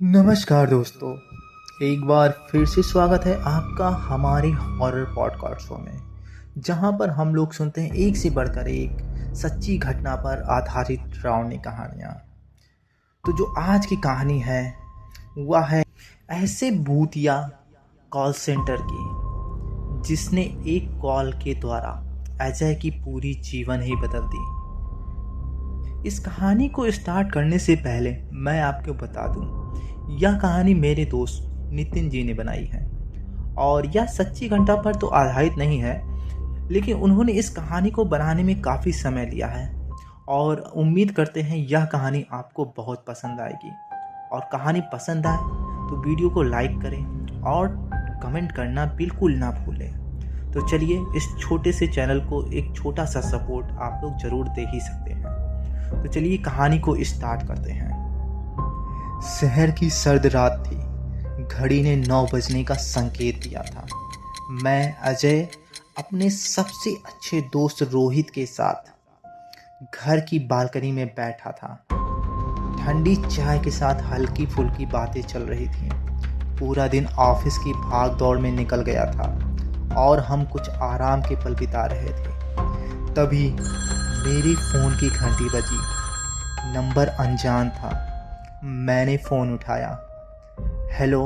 नमस्कार दोस्तों, एक बार फिर से स्वागत है आपका हमारे हॉरर पॉडकास्ट शो में, जहां पर हम लोग सुनते हैं एक से बढ़कर एक सच्ची घटना पर आधारित डरावनी कहानियां। तो जो आज की कहानी है वह है ऐसे भूतिया कॉल सेंटर की जिसने एक कॉल के द्वारा अजय की पूरी जीवन ही बदल दी। इस कहानी को स्टार्ट करने से पहले मैं आपको बता दूं, यह कहानी मेरे दोस्त नितिन जी ने बनाई है और यह सच्ची घटना पर तो आधारित नहीं है, लेकिन उन्होंने इस कहानी को बनाने में काफ़ी समय लिया है और उम्मीद करते हैं यह कहानी आपको बहुत पसंद आएगी। और कहानी पसंद आए तो वीडियो को लाइक करें और कमेंट करना बिल्कुल ना भूलें। तो चलिए, इस छोटे से चैनल को एक छोटा सा सपोर्ट आप लोग ज़रूर दे ही सकते हैं। तो चलिए कहानी को स्टार्ट करते हैं। शहर की सर्द रात थी। घड़ी ने 9 बजने का संकेत दिया था। मैं अजय अपने सबसे अच्छे दोस्त रोहित के साथ घर की बालकनी में बैठा था। ठंडी चाय के साथ हल्की फुल्की बातें चल रही थी। पूरा दिन ऑफिस की भाग दौड़ में निकल गया था और हम कुछ आराम के पल बिता रहे थे। तभी मेरी फ़ोन की घंटी बजी। नंबर अनजान था। मैंने फ़ोन उठाया। हेलो,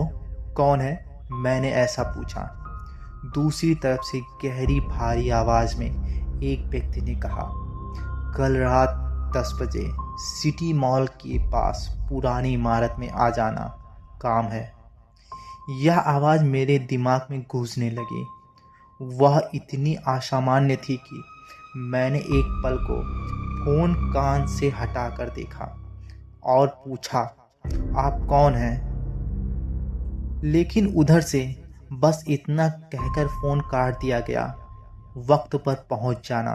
कौन है? मैंने ऐसा पूछा। दूसरी तरफ से गहरी भारी आवाज़ में एक व्यक्ति ने कहा, कल रात 10 बजे सिटी मॉल के पास पुरानी इमारत में आ जाना, काम है। यह आवाज़ मेरे दिमाग में गूंजने लगी। वह इतनी असामान्य थी कि मैंने एक पल को फ़ोन कान से हटाकर देखा और पूछा, आप कौन हैं? लेकिन उधर से बस इतना कहकर फ़ोन काट दिया गया, वक्त पर पहुंच जाना।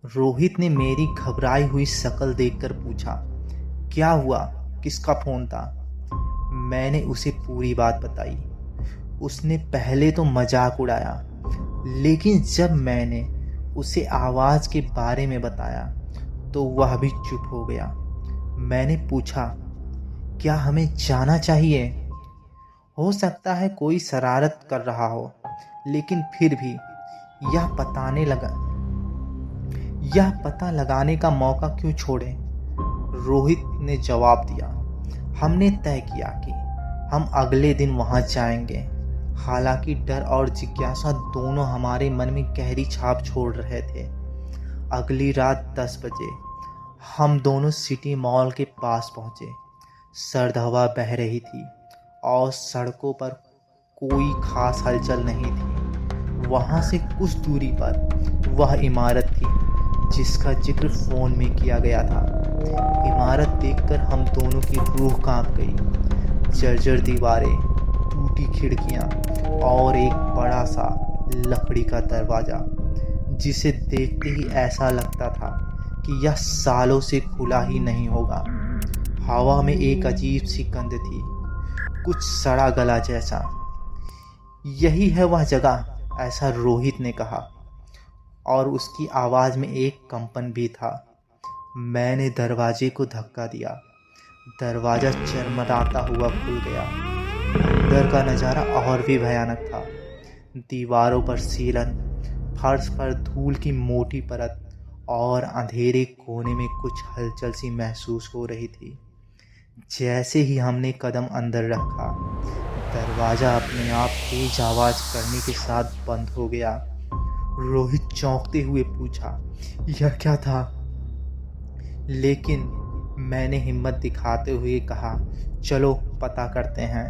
रोहित ने मेरी घबराई हुई शक्ल देखकर पूछा, क्या हुआ? किसका फ़ोन था? मैंने उसे पूरी बात बताई। उसने पहले तो मजाक उड़ाया, लेकिन जब मैंने उसे आवाज़ के बारे में बताया तो वह भी चुप हो गया। मैंने पूछा, क्या हमें जाना चाहिए? हो सकता है कोई शरारत कर रहा हो, लेकिन फिर भी यह पता लगाने का मौका क्यों छोड़ें? रोहित ने जवाब दिया। हमने तय किया कि हम अगले दिन वहां जाएंगे। हालांकि डर और जिज्ञासा दोनों हमारे मन में गहरी छाप छोड़ रहे थे। अगली रात 10 बजे हम दोनों सिटी मॉल के पास पहुंचे। सर्द हवा बह रही थी और सड़कों पर कोई खास हलचल नहीं थी। वहां से कुछ दूरी पर वह इमारत थी जिसका जिक्र फ़ोन में किया गया था। इमारत देखकर हम दोनों की रूह कांप गई। जर्जर दीवारें, टूटी खिड़कियां और एक बड़ा सा लकड़ी का दरवाज़ा, जिसे देखते ही ऐसा लगता था कि यह सालों से खुला ही नहीं होगा। हवा में एक अजीब सी गंध थी, कुछ सड़ा गला जैसा। यही है वह जगह, ऐसा रोहित ने कहा, और उसकी आवाज़ में एक कंपन भी था। मैंने दरवाजे को धक्का दिया। दरवाज़ा चरमराता हुआ खुल गया। अंदर का नज़ारा और भी भयानक था। दीवारों पर सीलन, फर्श पर धूल की मोटी परत और अंधेरे कोने में कुछ हलचल सी महसूस हो रही थी। जैसे ही हमने कदम अंदर रखा, दरवाज़ा अपने आप तेज आवाज़ करने के साथ बंद हो गया। रोहित चौंकते हुए पूछा, यह क्या था? लेकिन मैंने हिम्मत दिखाते हुए कहा, चलो पता करते हैं।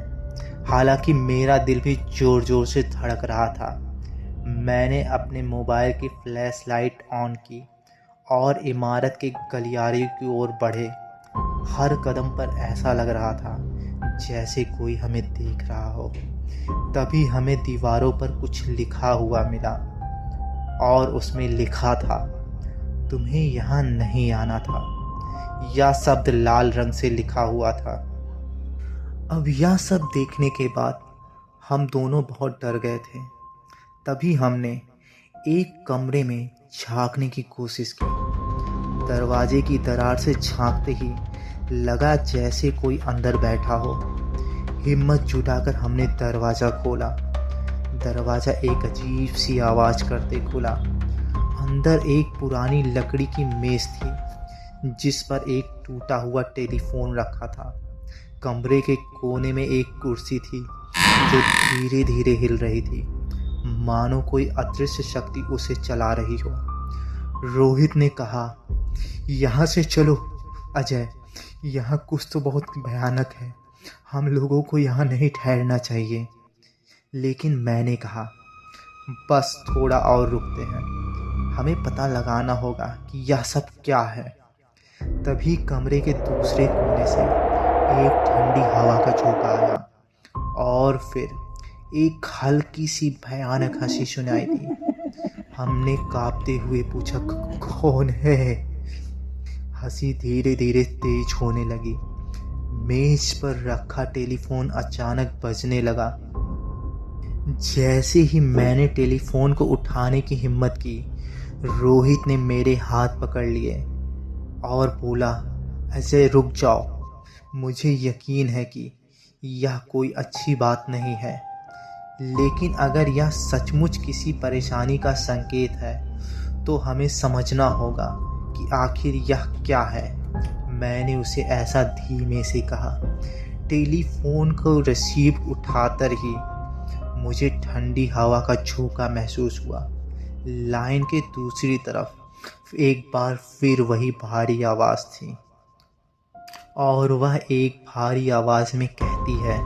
हालांकि मेरा दिल भी ज़ोर ज़ोर से धड़क रहा था। मैंने अपने मोबाइल की फ्लैश लाइट ऑन की और इमारत के गलियारे की ओर बढ़े। हर कदम पर ऐसा लग रहा था जैसे कोई हमें देख रहा हो। तभी हमें दीवारों पर कुछ लिखा हुआ मिला और उसमें लिखा था, तुम्हें यहाँ नहीं आना था। यह शब्द लाल रंग से लिखा हुआ था। अब यह सब देखने के बाद हम दोनों बहुत डर गए थे। तभी हमने एक कमरे में झांकने की कोशिश की। दरवाजे की दरार से झांकते ही लगा जैसे कोई अंदर बैठा हो। हिम्मत जुटाकर हमने दरवाज़ा खोला। दरवाज़ा एक अजीब सी आवाज़ करते खुला। अंदर एक पुरानी लकड़ी की मेज़ थी जिस पर एक टूटा हुआ टेलीफोन रखा था। कमरे के कोने में एक कुर्सी थी जो धीरे धीरे हिल रही थी, मानो कोई अदृश्य शक्ति उसे चला रही हो। रोहित ने कहा, यहाँ से चलो अजय, यहाँ कुछ तो बहुत भयानक है, हम लोगों को यहाँ नहीं ठहरना चाहिए। लेकिन मैंने कहा, बस थोड़ा और रुकते हैं, हमें पता लगाना होगा कि यह सब क्या है। तभी कमरे के दूसरे कोने से एक ठंडी हवा का झोंका आया और फिर एक हल्की सी भयानक हंसी सुनाई दी। हमने कांपते हुए पूछा, कौन है? हंसी धीरे धीरे तेज होने लगी। मेज पर रखा टेलीफोन अचानक बजने लगा। जैसे ही मैंने टेलीफोन को उठाने की हिम्मत की, रोहित ने मेरे हाथ पकड़ लिए और बोला, अजय रुक जाओ, मुझे यकीन है कि यह कोई अच्छी बात नहीं है, लेकिन अगर यह सचमुच किसी परेशानी का संकेत है तो हमें समझना होगा कि आखिर यह क्या है। मैंने उसे ऐसा धीमे से कहा। टेलीफोन को रिसीव उठाकर ही मुझे ठंडी हवा का झोंका महसूस हुआ। लाइन के दूसरी तरफ एक बार फिर वही भारी आवाज़ थी और वह एक भारी आवाज़ में कहती है,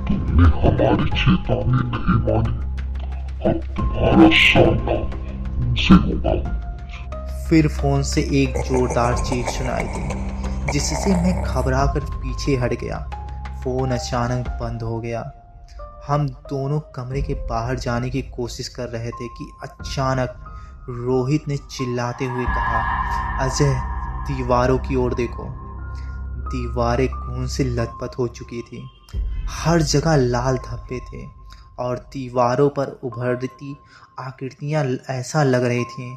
तुमने हमारी चेतावनी नहीं मानी, अब तुम्हारा सामना उनसे होगा। फिर फ़ोन से एक जोरदार चीख सुनाई दी जिससे मैं घबरा कर पीछे हट गया। फ़ोन अचानक बंद हो गया। हम दोनों कमरे के बाहर जाने की कोशिश कर रहे थे कि अचानक रोहित ने चिल्लाते हुए कहा, अजय दीवारों की ओर देखो। दीवारें खून से लथपथ हो चुकी थी, हर जगह लाल धब्बे थे और दीवारों पर उभरती आकृतियां ऐसा लग रही थीं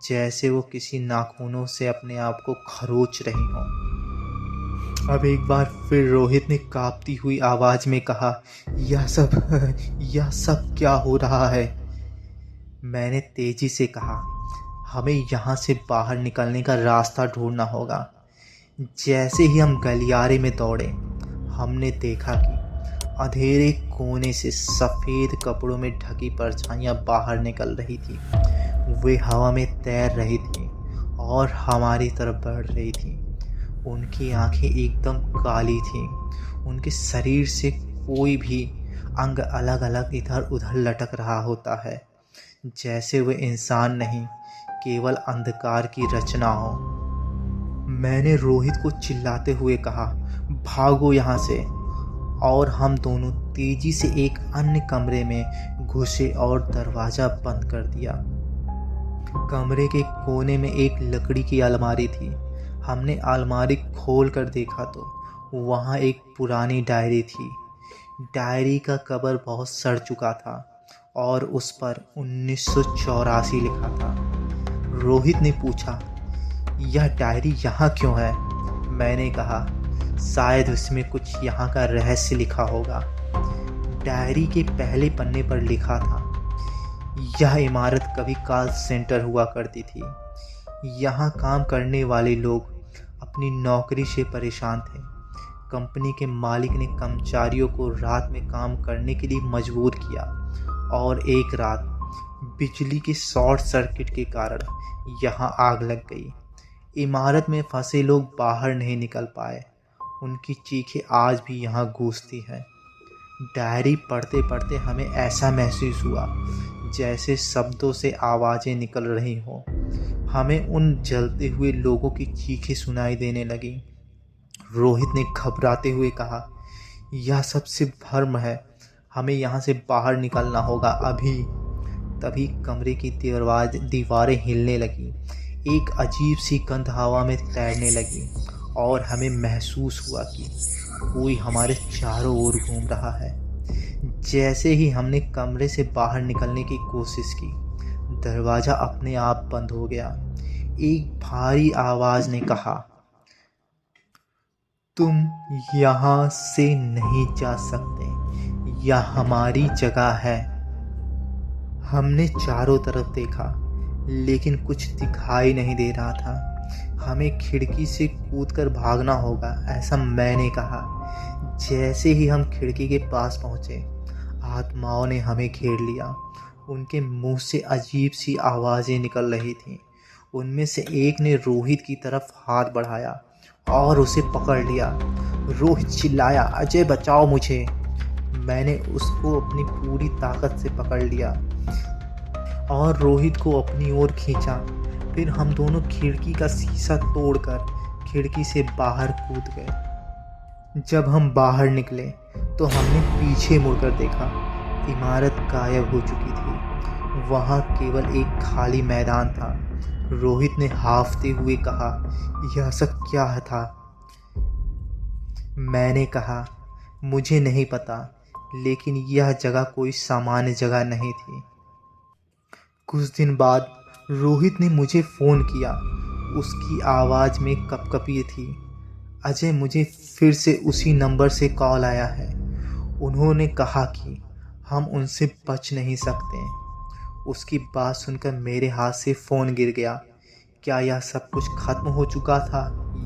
जैसे वो किसी नाखूनों से अपने आप को खरोच रही हों। अब एक बार फिर रोहित ने कांपती हुई आवाज़ में कहा, यह सब क्या हो रहा है? मैंने तेजी से कहा, हमें यहाँ से बाहर निकलने का रास्ता ढूंढना होगा। जैसे ही हम गलियारे में दौड़े, हमने देखा कि अंधेरे कोने से सफ़ेद कपड़ों में ढकी परछाइयाँ बाहर निकल रही थी। वे हवा में तैर रही थी और हमारी तरफ बढ़ रही थी। उनकी आंखें एकदम काली थीं। उनके शरीर से कोई भी अंग अलग अलग इधर उधर लटक रहा होता है, जैसे वे इंसान नहीं, केवल अंधकार की रचना हो। मैंने रोहित को चिल्लाते हुए कहा, भागो यहाँ से, और हम दोनों तेजी से एक अन्य कमरे में घुसे और दरवाज़ा बंद कर दिया। कमरे के कोने में एक लकड़ी की अलमारी थी। हमने अलमारी खोल कर देखा तो वहाँ एक पुरानी डायरी थी। डायरी का कवर बहुत सड़ चुका था और उस पर 1984 लिखा था। रोहित ने पूछा, यह डायरी यहाँ क्यों है? मैंने कहा, शायद उसमें कुछ यहाँ का रहस्य लिखा होगा। डायरी के पहले पन्ने पर लिखा था, यह इमारत कभी कॉल सेंटर हुआ करती थी। यहाँ काम करने वाले लोग अपनी नौकरी से परेशान थे। कंपनी के मालिक ने कर्मचारियों को रात में काम करने के लिए मजबूर किया और एक रात बिजली के शॉर्ट सर्किट के कारण यहाँ आग लग गई। इमारत में फंसे लोग बाहर नहीं निकल पाए। उनकी चीखें आज भी यहाँ गूंजती हैं। डायरी पढ़ते पढ़ते हमें ऐसा महसूस हुआ जैसे शब्दों से आवाज़ें निकल रही हों। हमें उन जलते हुए लोगों की चीखें सुनाई देने लगीं। रोहित ने घबराते हुए कहा, यह सबसे भ्रम है, हमें यहाँ से बाहर निकलना होगा अभी। तभी कमरे की दीवारें हिलने लगीं। एक अजीब सी गंध हवा में तैरने लगी और हमें महसूस हुआ कि कोई हमारे चारों ओर घूम रहा है। जैसे ही हमने कमरे से बाहर निकलने की कोशिश की, दरवाज़ा अपने आप बंद हो गया। एक भारी आवाज़ ने कहा, तुम यहाँ से नहीं जा सकते, यह हमारी जगह है। हमने चारों तरफ देखा लेकिन कुछ दिखाई नहीं दे रहा था। हमें खिड़की से कूदकर भागना होगा, ऐसा मैंने कहा। जैसे ही हम खिड़की के पास पहुंचे, आत्माओं ने हमें घेर लिया। उनके मुंह से अजीब सी आवाज़ें निकल रही थीं। उनमें से एक ने रोहित की तरफ हाथ बढ़ाया और उसे पकड़ लिया। रोहित चिल्लाया, अजय बचाओ मुझे। मैंने उसको अपनी पूरी ताकत से पकड़ लिया और रोहित को अपनी ओर खींचा। फिर हम दोनों खिड़की का शीशा तोड़कर खिड़की से बाहर कूद गए। जब हम बाहर निकले तो हमने पीछे मुड़कर देखा। इमारत गायब हो चुकी थी। वहाँ केवल एक खाली मैदान था। रोहित ने हांफते हुए कहा, यह सब क्या था? मैंने कहा, मुझे नहीं पता, लेकिन यह जगह कोई सामान्य जगह नहीं थी। कुछ दिन बाद रोहित ने मुझे फ़ोन किया। उसकी आवाज़ में कपकपी थी। अजय, मुझे फिर से उसी नंबर से कॉल आया है। उन्होंने कहा कि हम उनसे बच नहीं सकते। उसकी बात सुनकर मेरे हाथ से फ़ोन गिर गया। क्या यह सब कुछ खत्म हो चुका था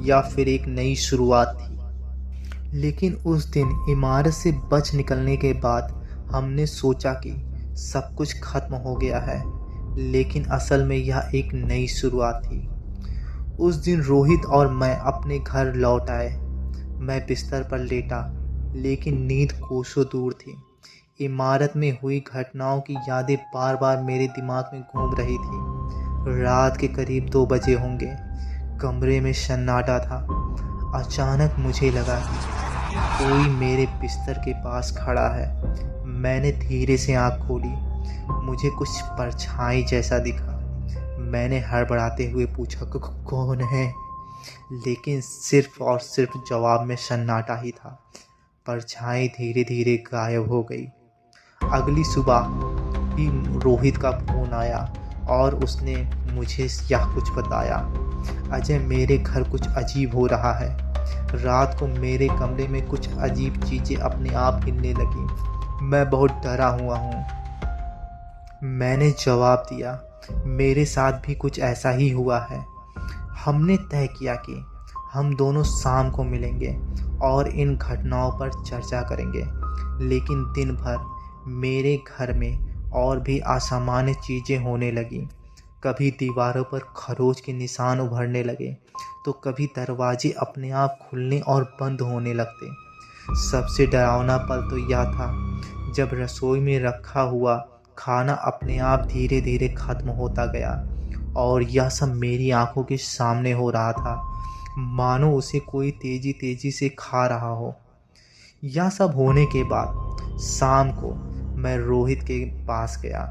या फिर एक नई शुरुआत थी? लेकिन उस दिन इमारत से बच निकलने के बाद हमने सोचा कि सब कुछ खत्म हो गया है, लेकिन असल में यह एक नई शुरुआत थी। उस दिन रोहित और मैं अपने घर लौट आए। मैं बिस्तर पर लेटा, लेकिन नींद कोसों दूर थी। इमारत में हुई घटनाओं की यादें बार बार मेरे दिमाग में घूम रही थी। रात के करीब 2 बजे होंगे। कमरे में सन्नाटा था। अचानक मुझे लगा कि कोई मेरे बिस्तर के पास खड़ा है। मैंने धीरे से आँख खोली। मुझे कुछ परछाई जैसा दिखा। मैंने हड़बड़ाते हुए पूछा, कौन है? लेकिन सिर्फ और सिर्फ जवाब में सन्नाटा ही था। परछाई धीरे धीरे गायब हो गई। अगली सुबह ही रोहित का फ़ोन आया और उसने मुझे यह कुछ बताया। अजय, मेरे घर कुछ अजीब हो रहा है। रात को मेरे कमरे में कुछ अजीब चीज़ें अपने आप हिलने लगी। मैं बहुत डरा हुआ हूँ। मैंने जवाब दिया, मेरे साथ भी कुछ ऐसा ही हुआ है। हमने तय किया कि हम दोनों शाम को मिलेंगे और इन घटनाओं पर चर्चा करेंगे। लेकिन दिन भर मेरे घर में और भी असामान्य चीज़ें होने लगीं। कभी दीवारों पर खरोच के निशान उभरने लगे, तो कभी दरवाजे अपने आप खुलने और बंद होने लगते। सबसे डरावना पल तो यह था जब रसोई में रखा हुआ खाना अपने आप धीरे धीरे खत्म होता गया और यह सब मेरी आंखों के सामने हो रहा था, मानो उसे कोई तेजी तेजी से खा रहा हो। यह सब होने के बाद शाम को मैं रोहित के पास गया।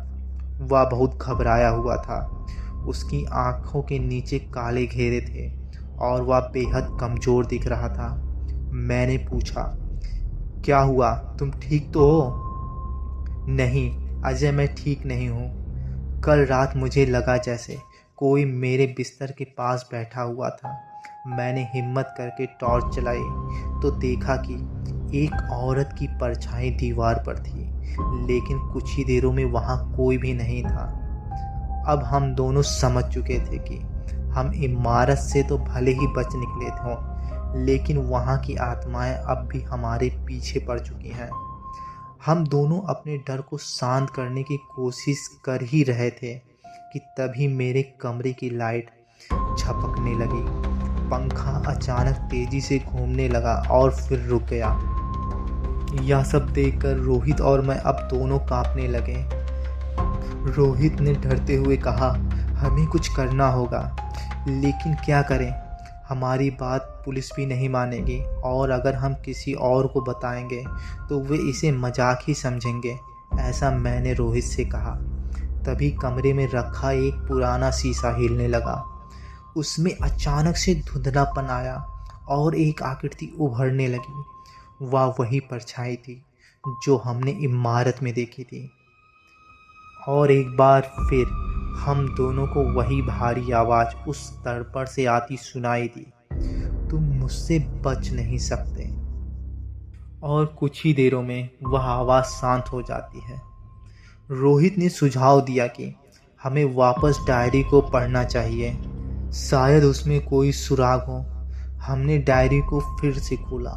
वह बहुत घबराया हुआ था। उसकी आंखों के नीचे काले घेरे थे और वह बेहद कमज़ोर दिख रहा था। मैंने पूछा, क्या हुआ, तुम ठीक तो हो? नहीं अजय, मैं ठीक नहीं हूँ। कल रात मुझे लगा जैसे कोई मेरे बिस्तर के पास बैठा हुआ था। मैंने हिम्मत करके टॉर्च चलाई तो देखा कि एक औरत की परछाई दीवार पर थी, लेकिन कुछ ही देरों में वहाँ कोई भी नहीं था। अब हम दोनों समझ चुके थे कि हम इमारत से तो भले ही बच निकले थे, लेकिन वहाँ की आत्माएं अब भी हमारे पीछे पड़ चुकी हैं। हम दोनों अपने डर को शांत करने की कोशिश कर ही रहे थे कि तभी मेरे कमरे की लाइट झपकने लगी। पंखा अचानक तेजी से घूमने लगा और फिर रुक गया। यह सब देखकर रोहित और मैं अब दोनों कांपने लगे। रोहित ने डरते हुए कहा, हमें कुछ करना होगा, लेकिन क्या करें? हमारी बात पुलिस भी नहीं मानेगी और अगर हम किसी और को बताएंगे तो वे इसे मजाक ही समझेंगे, ऐसा मैंने रोहित से कहा। तभी कमरे में रखा एक पुराना शीशा हिलने लगा। उसमें अचानक से धुंधलापन आया और एक आकृति उभरने लगी। वह वही परछाई थी जो हमने इमारत में देखी थी। और एक बार फिर हम दोनों को वही भारी आवाज़ उस तड़पड़ से आती सुनाई दी, तुम मुझसे बच नहीं सकते। और कुछ ही देरों में वह आवाज़ शांत हो जाती है। रोहित ने सुझाव दिया कि हमें वापस डायरी को पढ़ना चाहिए, शायद उसमें कोई सुराग हो। हमने डायरी को फिर से खोला।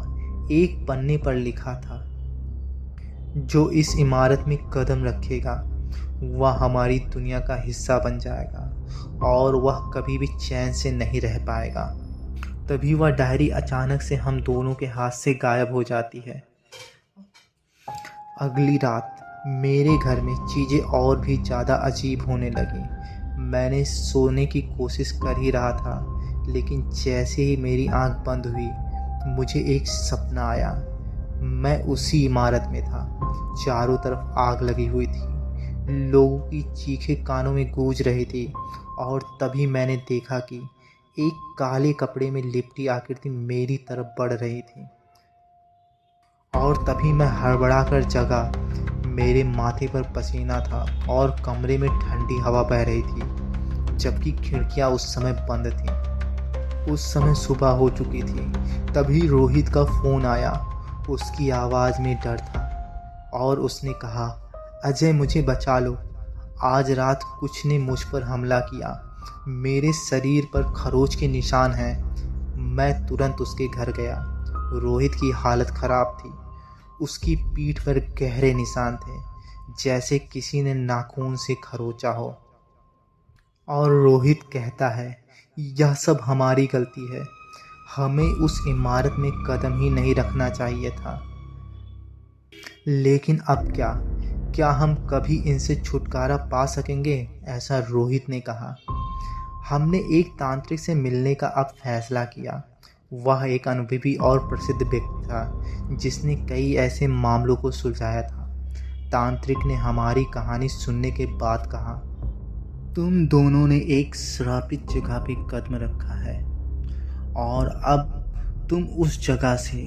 एक पन्ने पर लिखा था, जो इस इमारत में कदम रखेगा वह हमारी दुनिया का हिस्सा बन जाएगा और वह कभी भी चैन से नहीं रह पाएगा। तभी वह डायरी अचानक से हम दोनों के हाथ से गायब हो जाती है। अगली रात मेरे घर में चीज़ें और भी ज़्यादा अजीब होने लगी। मैंने सोने की कोशिश कर ही रहा था, लेकिन जैसे ही मेरी आंख बंद हुई मुझे एक सपना आया। मैं उसी इमारत में था। चारों तरफ आग लगी हुई थी, लोगों की चीखें कानों में गूंज रही थी और तभी मैंने देखा कि एक काले कपड़े में लिपटी आकृति मेरी तरफ बढ़ रही थी। और तभी मैं हड़बड़ा कर जगा। मेरे माथे पर पसीना था और कमरे में ठंडी हवा बह रही थी, जबकि खिड़कियां उस समय बंद थीं। उस समय सुबह हो चुकी थी। तभी रोहित का फ़ोन आया। उसकी आवाज़ में डर था और उसने कहा, अजय मुझे बचा लो, आज रात कुछ ने मुझ पर हमला किया। मेरे शरीर पर खरोच के निशान हैं। मैं तुरंत उसके घर गया। रोहित की हालत ख़राब थी। उसकी पीठ पर गहरे निशान थे, जैसे किसी ने नाखून से खरोचा हो। और रोहित कहता है, यह सब हमारी गलती है, हमें उस इमारत में कदम ही नहीं रखना चाहिए था। लेकिन अब क्या हम कभी इनसे छुटकारा पा सकेंगे? ऐसा रोहित ने कहा। हमने एक तांत्रिक से मिलने का अब फैसला किया। वह एक अनुभवी और प्रसिद्ध व्यक्ति था, जिसने कई ऐसे मामलों को सुलझाया था। तांत्रिक ने हमारी कहानी सुनने के बाद कहा, तुम दोनों ने एक श्रापित जगह पे कदम रखा है और अब तुम उस जगह से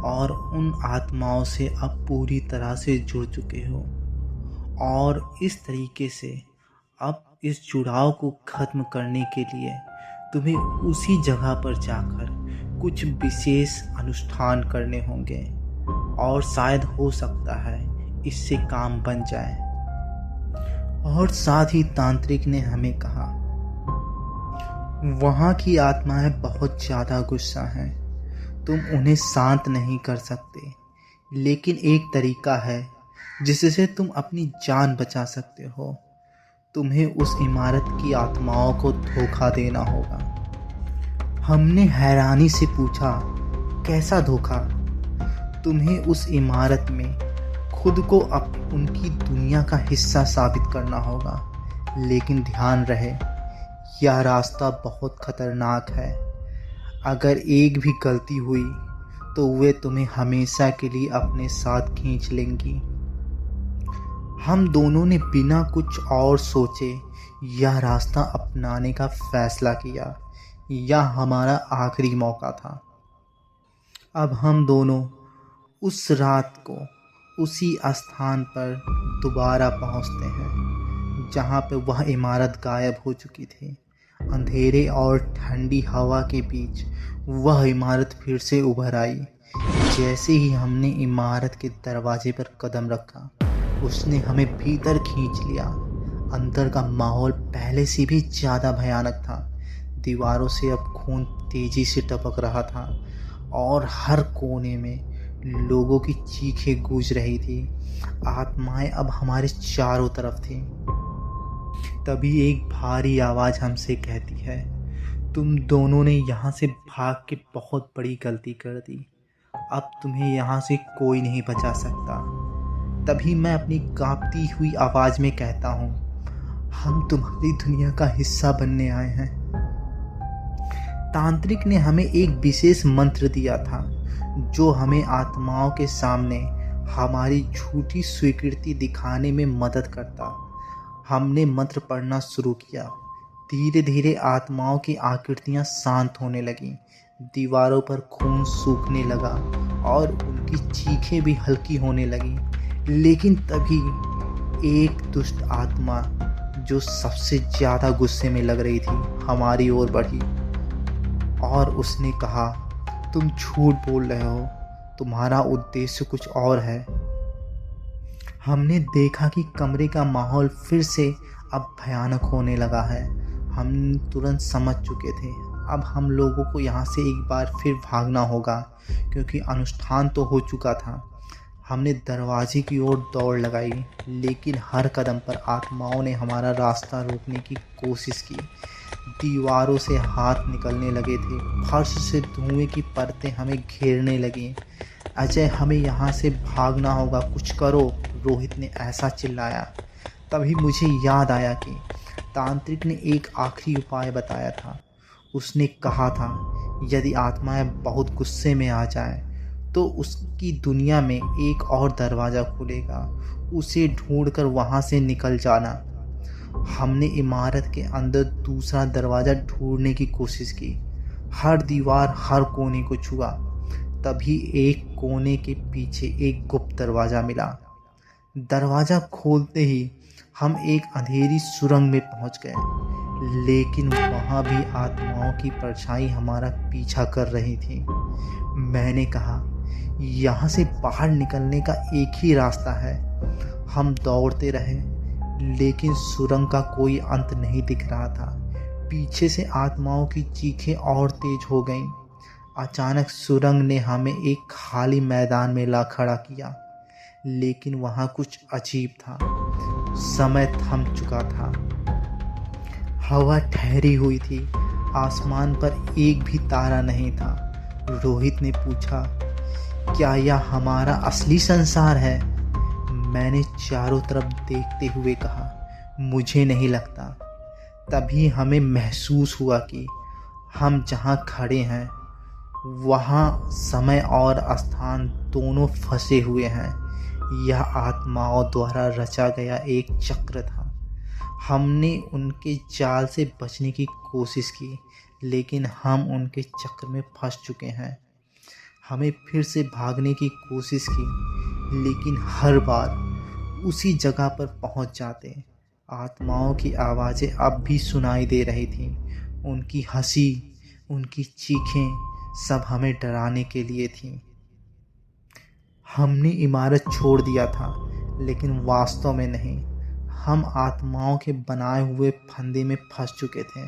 और उन आत्माओं से अब पूरी तरह से जुड़ चुके हो। और इस तरीके से अब इस जुड़ाव को ख़त्म करने के लिए तुम्हें उसी जगह पर जाकर कुछ विशेष अनुष्ठान करने होंगे और शायद हो सकता है इससे काम बन जाए। और साथ ही तांत्रिक ने हमें कहा, वहाँ की आत्माएं बहुत ज़्यादा गुस्सा हैं। तुम उन्हें शांत नहीं कर सकते, लेकिन एक तरीका है जिससे तुम अपनी जान बचा सकते हो। तुम्हें उस इमारत की आत्माओं को धोखा देना होगा। हमने हैरानी से पूछा, कैसा धोखा? तुम्हें उस इमारत में खुद को उनकी दुनिया का हिस्सा साबित करना होगा। लेकिन ध्यान रहे, यह रास्ता बहुत खतरनाक है। अगर एक भी गलती हुई तो वे तुम्हें हमेशा के लिए अपने साथ खींच लेंगी। हम दोनों ने बिना कुछ और सोचे यह रास्ता अपनाने का फैसला किया। यह हमारा आखिरी मौका था। अब हम दोनों उस रात को उसी स्थान पर दोबारा पहुंचते हैं जहां पे वह इमारत गायब हो चुकी थी। अंधेरे और ठंडी हवा के बीच वह इमारत फिर से उभर आई। जैसे ही हमने इमारत के दरवाजे पर कदम रखा, उसने हमें भीतर खींच लिया। अंदर का माहौल पहले से भी ज़्यादा भयानक था। दीवारों से अब खून तेजी से टपक रहा था और हर कोने में लोगों की चीखें गूंज रही थी। आत्माएं अब हमारे चारों तरफ थीं। तभी एक भारी आवाज़ हमसे कहती है, तुम दोनों ने यहाँ से भाग के बहुत बड़ी गलती कर दी। अब तुम्हें यहाँ से कोई नहीं बचा सकता। तभी मैं अपनी कांपती हुई आवाज़ में कहता हूँ, हम तुम्हारी दुनिया का हिस्सा बनने आए हैं। तांत्रिक ने हमें एक विशेष मंत्र दिया था, जो हमें आत्माओं के सामने हमारी झूठी स्वीकृति दिखाने में मदद करता। हमने मंत्र पढ़ना शुरू किया। धीरे धीरे आत्माओं की आकृतियाँ शांत होने लगीं। दीवारों पर खून सूखने लगा और उनकी चीखें भी हल्की होने लगीं। लेकिन तभी एक दुष्ट आत्मा, जो सबसे ज़्यादा गुस्से में लग रही थी, हमारी ओर बढ़ी और उसने कहा, तुम झूठ बोल रहे हो, तुम्हारा उद्देश्य कुछ और है। हमने देखा कि कमरे का माहौल फिर से अब भयानक होने लगा है। हम तुरंत समझ चुके थे अब हम लोगों को यहाँ से एक बार फिर भागना होगा, क्योंकि अनुष्ठान तो हो चुका था। हमने दरवाजे की ओर दौड़ लगाई, लेकिन हर कदम पर आत्माओं ने हमारा रास्ता रोकने की कोशिश की। दीवारों से हाथ निकलने लगे थे, फर्श से धुएं की परतें हमें घेरने लगीं। अजय, हमें यहाँ से भागना होगा, कुछ करो, रोहित ने ऐसा चिल्लाया। तभी मुझे याद आया कि तांत्रिक ने एक आखिरी उपाय बताया था। उसने कहा था यदि आत्माएं बहुत गुस्से में आ जाएं, तो उसकी दुनिया में एक और दरवाज़ा खुलेगा, उसे ढूंढकर वहाँ से निकल जाना। हमने इमारत के अंदर दूसरा दरवाज़ा ढूंढने की कोशिश की, हर दीवार, हर कोने को छुआ। तभी एक कोने के पीछे एक गुप्त दरवाज़ा मिला। दरवाज़ा खोलते ही हम एक अंधेरी सुरंग में पहुंच गए, लेकिन वहाँ भी आत्माओं की परछाई हमारा पीछा कर रही थी। मैंने कहा, यहाँ से बाहर निकलने का एक ही रास्ता है। हम दौड़ते रहे, लेकिन सुरंग का कोई अंत नहीं दिख रहा था। पीछे से आत्माओं की चीखें और तेज हो गईं। अचानक सुरंग ने हमें एक खाली मैदान में ला खड़ा किया, लेकिन वहाँ कुछ अजीब था। समय थम चुका था, हवा ठहरी हुई थी, आसमान पर एक भी तारा नहीं था। रोहित ने पूछा, क्या यह हमारा असली संसार है? मैंने चारों तरफ देखते हुए कहा, मुझे नहीं लगता। तभी हमें महसूस हुआ कि हम जहाँ खड़े हैं वहाँ समय और स्थान दोनों फंसे हुए हैं। यह आत्माओं द्वारा रचा गया एक चक्र था। हमने उनके जाल से बचने की कोशिश की, लेकिन हम उनके चक्र में फंस चुके हैं। हमें फिर से भागने की कोशिश की, लेकिन हर बार उसी जगह पर पहुंच जाते। आत्माओं की आवाज़ें अब भी सुनाई दे रही थीं। उनकी हंसी, उनकी चीखें सब हमें डराने के लिए थीं। हमने इमारत छोड़ दिया था, लेकिन वास्तव में नहीं। हम आत्माओं के बनाए हुए फंदे में फंस चुके थे,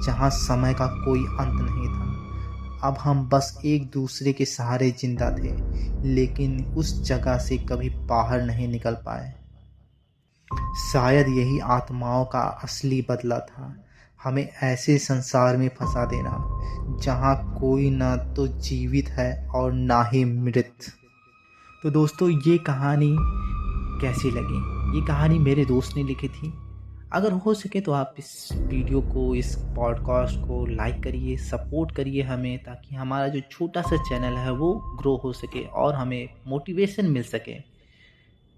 जहां समय का कोई अंत नहीं था। अब हम बस एक दूसरे के सहारे जिंदा थे, लेकिन उस जगह से कभी बाहर नहीं निकल पाए। शायद यही आत्माओं का असली बदला था, हमें ऐसे संसार में फंसा देना जहां कोई ना तो जीवित है और ना ही मृत। तो दोस्तों, ये कहानी कैसी लगी? ये कहानी मेरे दोस्त ने लिखी थी। अगर हो सके तो आप इस वीडियो को, इस पॉडकास्ट को लाइक करिए, सपोर्ट करिए हमें, ताकि हमारा जो छोटा सा चैनल है वो ग्रो हो सके और हमें मोटिवेशन मिल सके।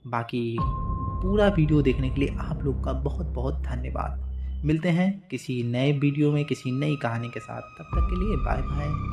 बाकी पूरा वीडियो देखने के लिए आप लोग का बहुत बहुत धन्यवाद। मिलते हैं किसी नए वीडियो में, किसी नई कहानी के साथ। तब तक के लिए बाय बाय।